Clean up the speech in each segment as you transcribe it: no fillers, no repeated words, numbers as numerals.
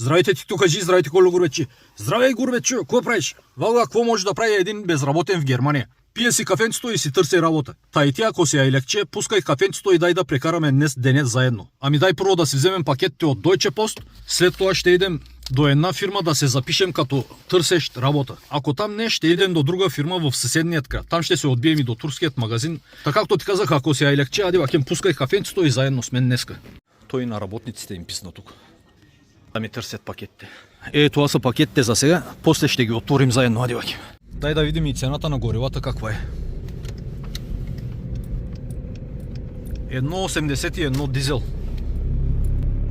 Здравейте, тиктокаджи, здравейте, Колю Гурбетчи. Здравей, Гурбетчо, какво правиш? Валга, какво може да прави един безработен в Германия? Пие си кафенцето и си търси работа. Та и ти, ако си айлекче, пускай кафенцето и дай да прекараме днес денят заедно. Ами дай първо да си вземем пакетите от Deutsche Post, след това ще идем до една фирма да се запишем като търсещ работа. Ако там не, ще идем до друга фирма в съседният край. Там ще се отбием и до турският магазин. Така както ти казах, ако си айлекче, ади вакем, пускай кафенцето и заедно с мен днеска. Той на работниците им писна тук. Да ми търсят пакетите. Това са пакетите за сега, после ще ги отворим заедно, ади вакем. Дай да видим и цената на горивата каква е. 1,81 дизел.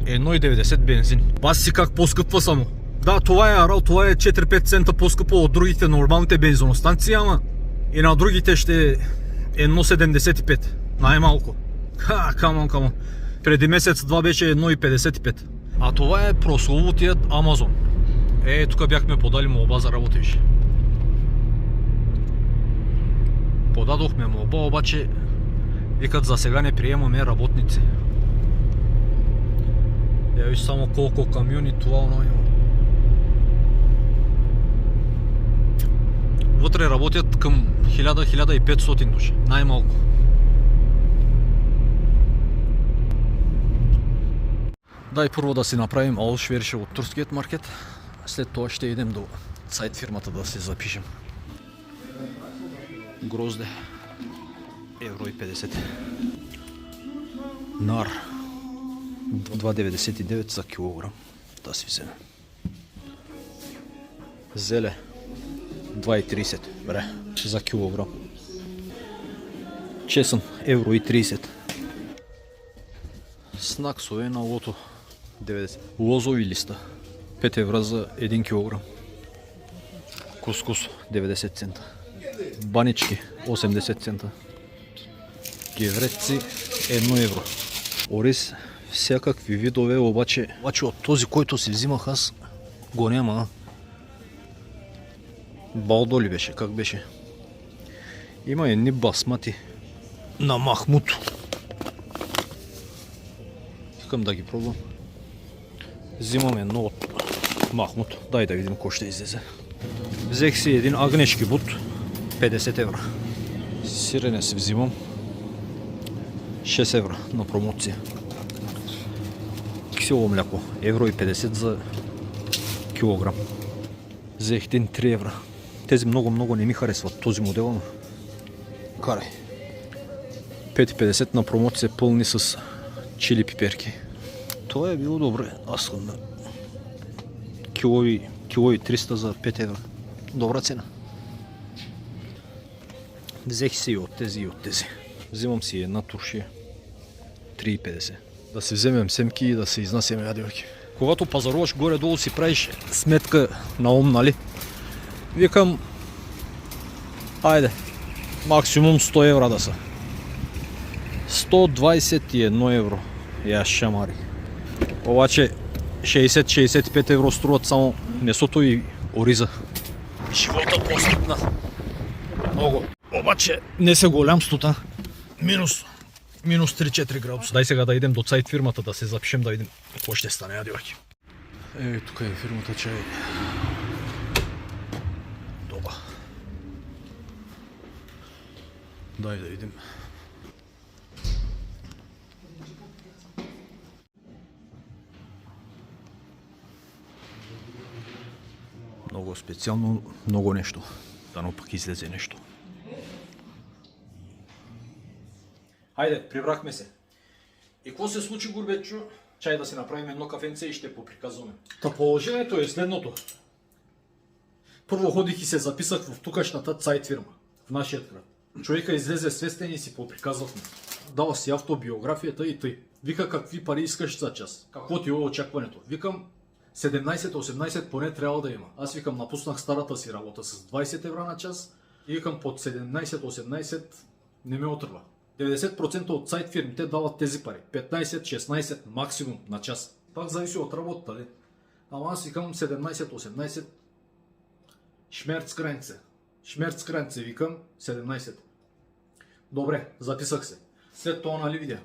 1,90 бензин. Бас си как по-скъпва само. Да, това е Арал, това е 4-5 цента по-скъпо от другите нормалните бензиностанции, ама и на другите ще е 1,75. Най-малко. Камон. Преди месец-два беше 1,55. А това е прословутият Амазон. Тук бяхме подали молба за работа, виж. Подадохме молба, обаче викат за сега не приемаме работници. Виж само колко камиони това има. Вътре работят към 1000-1500 души, най-малко. Дай първо да си направим Аушверше от турският маркет, след това ще идем до сайт фирмата да се запишем. Грозде, евро и 50. Нар, 2,99 за килограм, да си вземе. Зеле, 2,30, бре, за килограм. Чесън, евро и 30. Снаксове на лото, 90. Лозови листа, 5 евро за 1 килограм. Кускус, 90 цента. Банички, 80 цента. Гевреци, 1 евро. Ориз, всякакви видове, обаче от този, който си взимах аз, го няма. Балдо ли беше? Как беше? Има едни басмати на Махмуд. Искам да ги пробвам. Взимам едно от Махмуд. Дай да видим кой ще излезе. Взех си един агнешки бут, 50 евро. Сирене си взимам 6 евро на промоция. Кисело мляко, евро и 50 за килограм. Взех 3 евро. Тези много не ми харесват този модел, но карай. 5,50 на промоция, пълни с чили пиперки. Това е било добре. Аз съм на кило и 300 за 5 евро. Добра цена. Взех си и от тези. Взимам си една туршия. 3,50. Да си вземем семки и да се изнасяме ядивки. Когато пазаруваш горе-долу си правиш сметка на ум, нали? Викам, айде, максимум 100 евро да са. 121 евро. Я шамари. Обаче 60-65 евро струват само месото и ориза. Живота по-скъпна. Много. Обаче не се голямството. Минус 3-4 градуса. Дай сега да идем до сайт фирмата да се запишем, да видим какво ще стане. Адиваки. Тук е фирмата чай. Доба. Дай да видим. Много специално, много нещо. Дано пък излезе нещо. Хайде, прибрахме се. И какво се случи, Гурбетчо? Чай да си направим едно кафенце и ще поприказваме. Та положението е следното. Първо ходих и се записах в тукашната сайт фирма, в нашия град. Човека излезе свестен и си поприказвахме. Дава си автобиографията и тъй. Вика какви пари искаш за час. Какво ти е очакването? Викам 17-18 поне трябва да има. Аз викам напуснах старата си работа с 20 евро на час и викам под 17-18 не ме отрва. 90% от сайт фирмите дават тези пари. 15-16 максимум на час. Пак зависи от работата, ли? Ама аз викам 17-18 Шмерцкранце викам 17. Добре, записах се. След това, нали видя,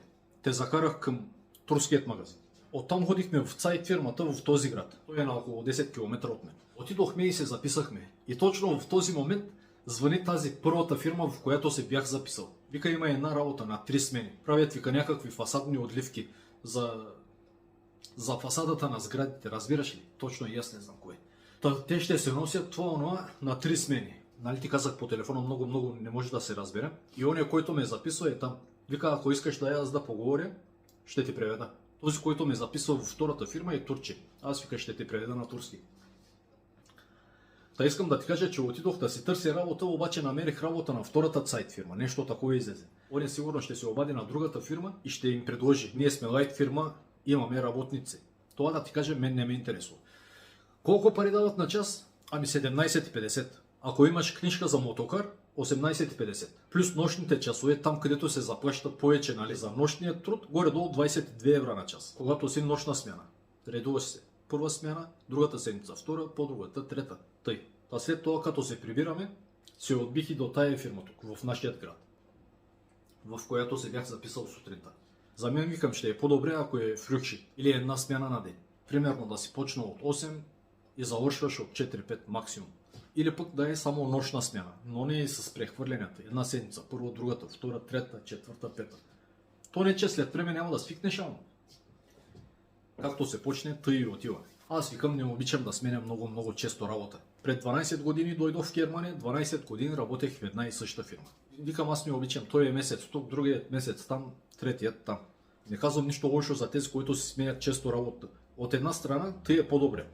те закарах към турският магазин. Оттам ходихме в сайт фирмата в този град. Той е на около 10 км от мен. Отидохме и се записахме. И точно в този момент звъни тази първата фирма, в която се бях записал. Вика, има една работа на 3 смени. Правят вика някакви фасадни отливки за фасадата на сградите, разбираш ли? Точно и аз не знам кое. Те ще се носят това на 3 смени. Нали ти казах по телефона, много не може да се разбере. И оня, който ме записва е там. Вика, ако искаш аз да поговоря, ще ти преведа. Този, който ме записва във втората фирма е турче. Аз вика, ще те преведа на турски. Та искам да ти кажа, че отидох да си търся работа, обаче намерих работа на втората сайт фирма. Нещо такова излезе. Он сигурно ще се обади на другата фирма и ще им предложи. Ние сме лайт фирма, имаме работници. Това да ти кажа, мен не ме интересува. Колко пари дават на час? Ами 17,50. Ако имаш книжка за мотокар, 18,50. Плюс нощните часове, там където се заплаща повече, нали, за нощния труд, горе-долу 22 евро на час. Когато си нощна смяна. Редуваш се. Първа смяна, другата седмица, втора, по-другата, трета. Тъй. А след това, като се прибираме, се отбих и до тая фирма тук, в нашия град, в която се бях записал сутринта. За мен викам, ще е по-добре, ако е фрюкши или една смяна на ден. Примерно да си почна от 8 и завършваш от 4-5 максимум. Или пък да е само нощна смяна, но не и с прехвърлянията. Една седмица, първа, другата, втора, трета, четвърта, пета. То не че след време няма да свикнеш, ама. Както се почне, тъй и отива. Аз викам, не обичам да сменям много често работа. Пред 12 години дойдох в Германия, 12 години работех в една и съща фирма. Викам, аз не обичам, той е месец тук, другият месец там, третият там. Не казвам нищо лошо за тези, които си сменят често работа. От една страна, тъй е по-добре.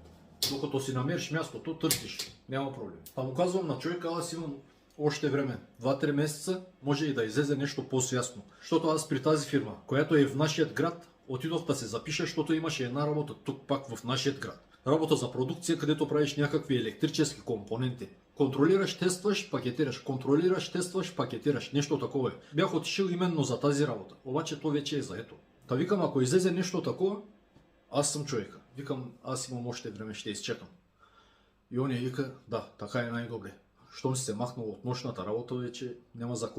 Докато си намериш мястото, търсиш, няма проблем. Та му казвам на човека, аз имам още време. 2-3 месеца може и да излезе нещо по-свясно. Защото аз при тази фирма, която е в нашия град, отидох да се запиша, защото имаше една работа тук пак в нашия град. Работа за продукция, където правиш някакви електрически компоненти. Контролираш, тестваш, пакетираш. Контролираш, тестваш, пакетираш. Нещо такова е. Бях отишъл именно за тази работа. Обаче то вече е заето. Та викам, ако излезе нещо такова, аз съм човека. Викам, аз имам още време, ще изчекам. И он вика, да, така е най-добре. Щом си се махнал от нощната работа, вече няма за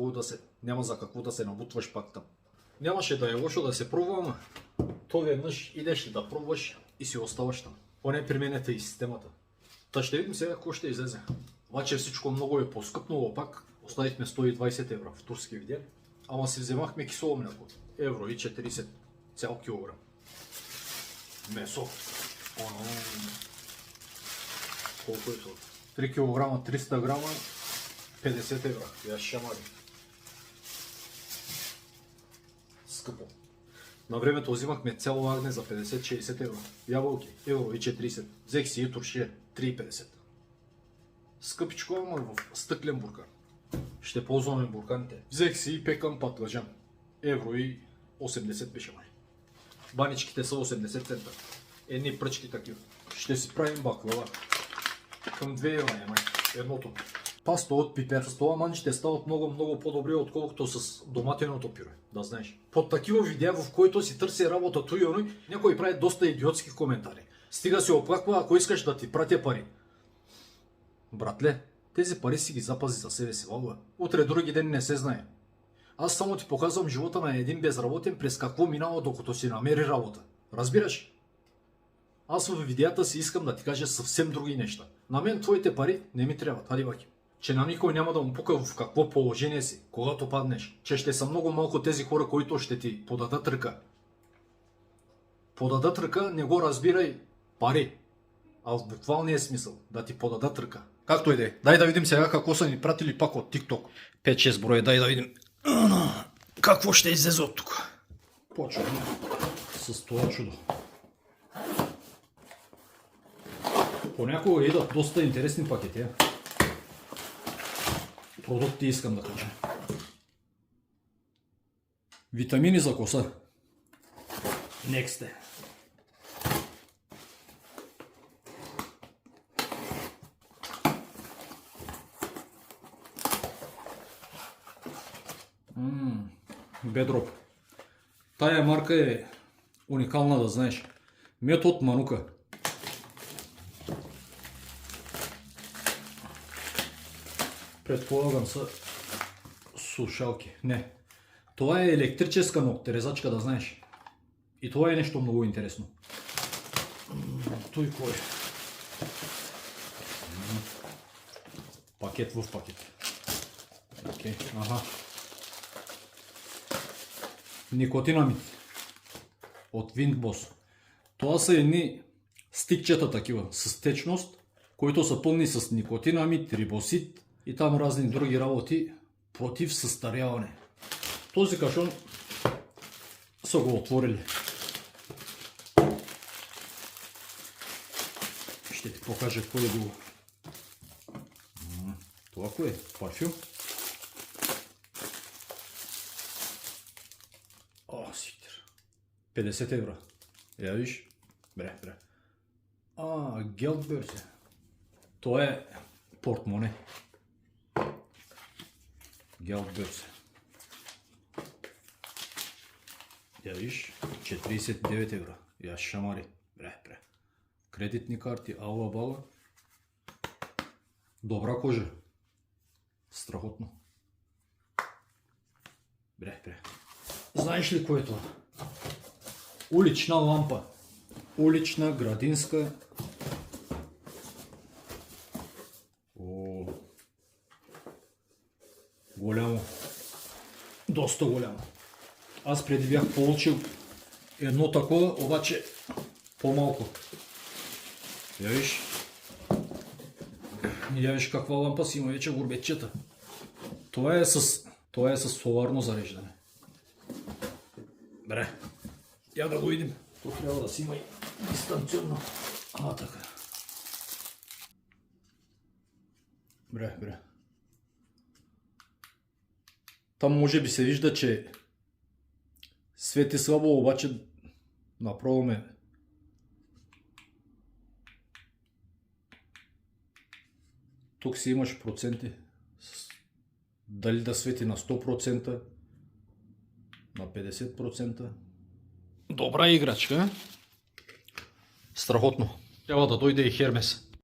какво да се набутваш пак там. Нямаше да е лошо да се пробва, ама то веднъж идеш и да пробваш и си оставаш там. Поне при мен е и системата. Та ще видим сега какво ще излезе. Обаче всичко много е по-скъпнало пак. Оставихме 120 евро в турски видео. Ама си вземахме кисело мляко. Евро и 40 цял килограм. Месо. Колко е това? 3 кг, 300 грама, 50 евро. Я шамари. Скъпо. На времето взимахме цяло агне за 50-60 евро. Ябълки, евро и 40. Взех си и туршия, 3,50. Скъпичко, ама в стъклен буркан. Ще ползваме бурканите. Взех си и пекам патлажан. Евро и 80 беше май. Баничките са 80 цента. Едни пръчки такива. Ще си правим баклава. Към 2 евро е май. Едното. Паста от пипер. С това ман ще стават много по-добре, отколкото с доматеното пюре. Да знаеш. Под такива видеа, в които си търси работа той и някой прави доста идиотски коментари. Стига се оплаква, ако искаш да ти пратя пари. Братле, тези пари си ги запази за себе си, валва. Утре други ден не се знае. Аз само ти показвам живота на един безработен през какво минава, докато си намери работа. Разбираш? Аз в видеята си искам да ти кажа съвсем други неща. На мен твоите пари не ми трябват, хади баки. Че на никой няма да му пука в какво положение си, когато паднеш. Че ще са много малко тези хора, които ще ти подадат ръка. Подадат ръка, не го разбирай пари, а в буквалния смисъл да ти подадат ръка. Както и да е. Дай да видим сега какво са ни пратили пак от TikTok. 5-6 броя, дай да видим. Какво ще излезе от тук? Почваме с това чудо. Понякога идат доста интересни пакети. Продукти искам да кажа. Витамини за коса. Next. Бедроп. Тая марка е уникална, да знаеш. Метод Манука. Предполагам са слушалки. Не. Това е електрическа ногтерезачка, да знаеш. И това е нещо много интересно. Той кой е? Пакет в пакет. Окей, ага. Никотинамид от Windboss. Това са едни стикчета такива с течност, които са пълни с никотинамид, рибосид и там разни други работи против състаряване. Този кашон са го отворили. Ще ти покажа кой е го. Това кое е? Парфюм? О, ситер. 50 евро. Я виж? Бре. Гелдберзе. Това е портмоне. Гелдберзе. Я виж? 49 евро. Я шамари. Бре. Кредитни карти, ала-бала. Добра кожа. Страхотно. Бре. Знаеш ли кое е това? Улична лампа. Улична, градинска. О, голямо. Доста голямо. Аз преди бях получил едно такова, обаче по-малко. Я виж каква лампа си има вече, горбетчета. Това е с соларно зареждане. Бре, я да го видим. То трябва да си има и дистанционно. Така. Бре. Там може би се вижда, че свети слабо, обаче направо ме. Тук си имаш проценти. Дали да свети на 100%, на 50%. Добра играчка. Страхотно. Трябва да дойде и Хермес.